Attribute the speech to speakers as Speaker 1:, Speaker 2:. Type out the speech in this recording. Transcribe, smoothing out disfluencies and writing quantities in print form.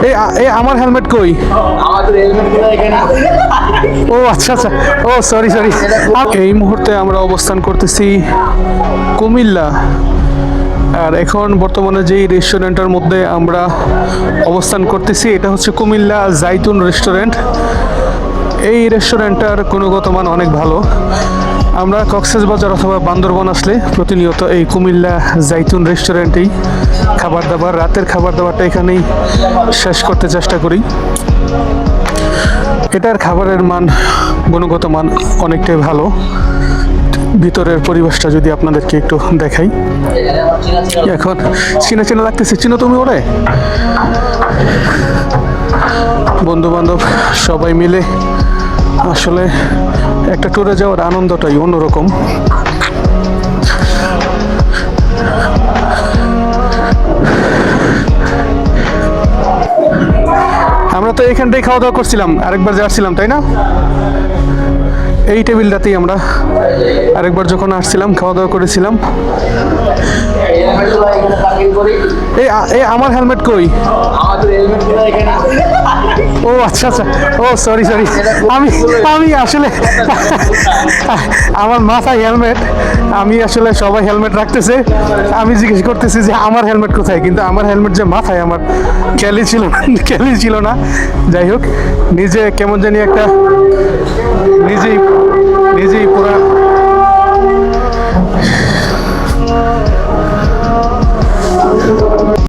Speaker 1: এই আমার হেলমেট কই? ও আচ্ছা আচ্ছা, ও সরি সরি। এই মুহূর্তে আমরা অবস্থান করতেছি কুমিল্লা। আর এখন বর্তমানে যেই রেস্টুরেন্টের মধ্যে আমরা অবস্থান করতেছি এটা হচ্ছে কুমিল্লা জাইতুন রেস্টুরেন্ট। এই রেস্টুরেন্টটার গুণগত মান অনেক ভালো। আমরা কক্সবাজার অথবা বান্দরবান আসলে প্রতিনিয়ত এই কুমিল্লা জাইতুন রেস্টুরেন্টেই খাবার দাবার, রাতের খাবার দাবারটা এখানেই শেষ করতে চেষ্টা করি। এটার খাবারের মান, গুণগত মান অনেকটাই ভালো। ভিতরের পরিবেশটা যদি আপনাদেরকে একটু দেখাই, এখন চিনা চিনা লাগতেছে। চিনো তুমি ওরে? বন্ধু বান্ধব সবাই মিলে আসলে একটা ট্যুরে যাওয়ার আনন্দটাই অন্যরকম। আমরা তো এখানটাই খাওয়া দাওয়া করছিলাম, আরেকবার যাচ্ছিলাম তাই না? এই টেবিলটাতেই আমরা আরেকবার যখন আসছিলাম খাওয়া দাওয়া করেছিলাম। এই আমার হেলমেট কই? ও আচ্ছা আচ্ছা, ও সরি সরি। আমি আসলে আমার মাথায় হেলমেট, আমি আসলে সবাই হেলমেট রাখতেছে, আমি জিজ্ঞেস করতেছি যে আমার হেলমেট কোথায়, কিন্তু আমার হেলমেট যে মাথায় আমার খেয়ালই ছিল না। যাই হোক, নিজে কেমন জানি একটা নিজেই পুরা